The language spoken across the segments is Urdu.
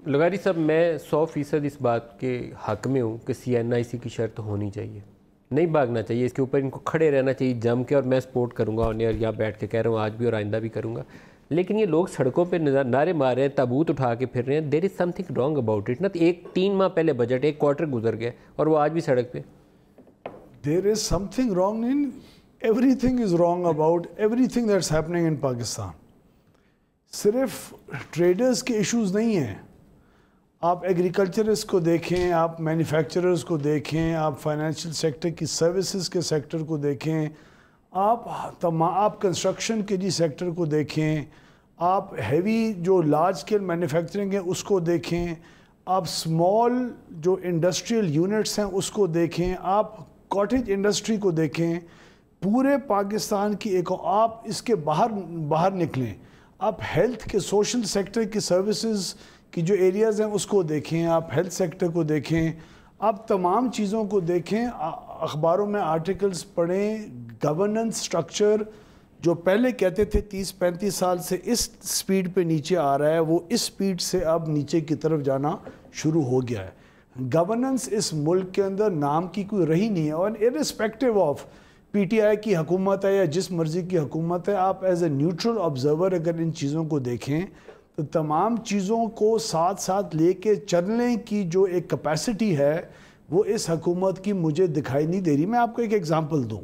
لغاری صاحب میں 100% اس بات کے حق میں ہوں کہ CNIC کی شرط ہونی چاہیے، نہیں بھاگنا چاہیے، اس کے اوپر ان کو کھڑے رہنا چاہیے جم کے، اور میں سپورٹ کروں گا، اور یہاں بیٹھ کے کہہ رہا ہوں آج بھی اور آئندہ بھی کروں گا. لیکن یہ لوگ سڑکوں پہ نعرے مار رہے ہیں، تابوت اٹھا کے پھر رہے ہیں. There is something wrong about it. نہ 3 ماہ پہلے بجٹ، 1 کوارٹر گزر گیا اور وہ آج بھی سڑک پہ. There is something wrong in everything is wrong about everything that's happening in Pakistan. صرف ٹریڈرز کے ایشوز نہیں ہیں. آپ ایگریکلچرز کو دیکھیں، آپ مینوفیکچررز کو دیکھیں، آپ فائنینشیل سیکٹر کی سروسز کے سیکٹر کو دیکھیں، آپ کنسٹرکشن کے سیکٹر کو دیکھیں، آپ ہیوی جو لارج اسکیل مینوفیکچرنگ ہے اس کو دیکھیں، آپ اسمال جو انڈسٹریل یونٹس ہیں اس کو دیکھیں، آپ کاٹیج انڈسٹری کو دیکھیں. پورے پاکستان کی آپ اس کے باہر نکلیں، آپ ہیلتھ کے سوشل سیکٹر کی سروسز کی جو ایریاز ہیں اس کو دیکھیں، آپ ہیلتھ سیکٹر کو دیکھیں، آپ تمام چیزوں کو دیکھیں. اخباروں میں آرٹیکلز پڑھیں. گورننس سٹرکچر جو پہلے کہتے تھے 30-35 سال سے اس سپیڈ پہ نیچے آ رہا ہے، وہ اس سپیڈ سے اب نیچے کی طرف جانا شروع ہو گیا ہے. گورننس اس ملک کے اندر نام کی کوئی رہی نہیں ہے. اور ارسپیکٹیو آف PTI کی حکومت ہے یا جس مرضی کی حکومت ہے، آپ ایز اے نیوٹرل آبزرور اگر ان چیزوں کو دیکھیں تو تمام چیزوں کو ساتھ ساتھ لے کے چلنے کی جو ایک کیپیسٹی ہے وہ اس حکومت کی مجھے دکھائی نہیں دے رہی. میں آپ کو ایک ایگزامپل دوں.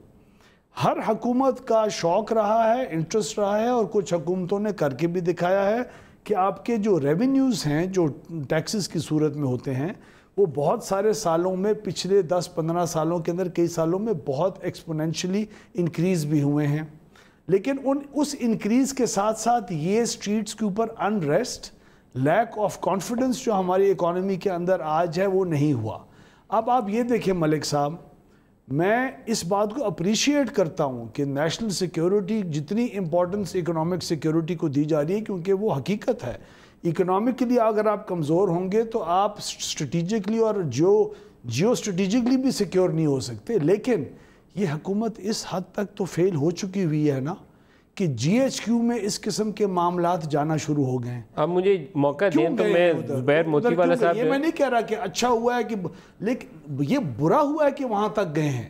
ہر حکومت کا شوق رہا ہے، انٹرسٹ رہا ہے، اور کچھ حکومتوں نے کر کے بھی دکھایا ہے کہ آپ کے جو ریونیوز ہیں جو ٹیکسز کی صورت میں ہوتے ہیں وہ بہت سارے سالوں میں، پچھلے 10-15 سالوں کے اندر کئی سالوں میں بہت ایکسپوننشلی انکریز بھی ہوئے ہیں. لیکن اس انکریز کے ساتھ ساتھ یہ سٹریٹس کے اوپر انریسٹ، لیک آف کانفیڈنس جو ہماری اکانومی کے اندر آج ہے وہ نہیں ہوا. اب آپ یہ دیکھیں ملک صاحب، میں اس بات کو اپریشیٹ کرتا ہوں کہ نیشنل سیکیورٹی جتنی امپورٹنس اکنامک سیکیورٹی کو دی جا رہی ہے، کیونکہ وہ حقیقت ہے. اکنامکلی اگر آپ کمزور ہوں گے تو آپ اسٹریٹجکلی اور جیو اسٹریٹجکلی بھی سیکیور نہیں ہو سکتے. لیکن یہ حکومت اس حد تک تو فیل ہو چکی ہوئی ہے نا کہ GHQ میں اس قسم کے معاملات جانا شروع ہو گئے ہیں. اب مجھے موقع دیں تو میں زبیر موتی والا صاحب، یہ میں نہیں کہہ رہا کہ اچھا ہوا ہے کہ، لیکن یہ برا ہوا ہے کہ وہاں تک گئے ہیں.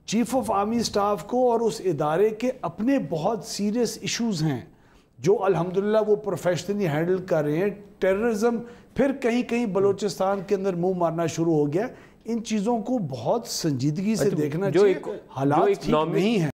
چیف آف آرمی سٹاف کو اور اس ادارے کے اپنے بہت سیریس ایشوز ہیں جو الحمدللہ وہ پروفیشنلی ہینڈل کر رہے ہیں. ٹیررزم پھر کہیں بلوچستان کے اندر منہ مارنا شروع ہو گیا. ان چیزوں کو بہت سنجیدگی سے دیکھنا چاہیے. حالات ٹھیک نہیں ہیں.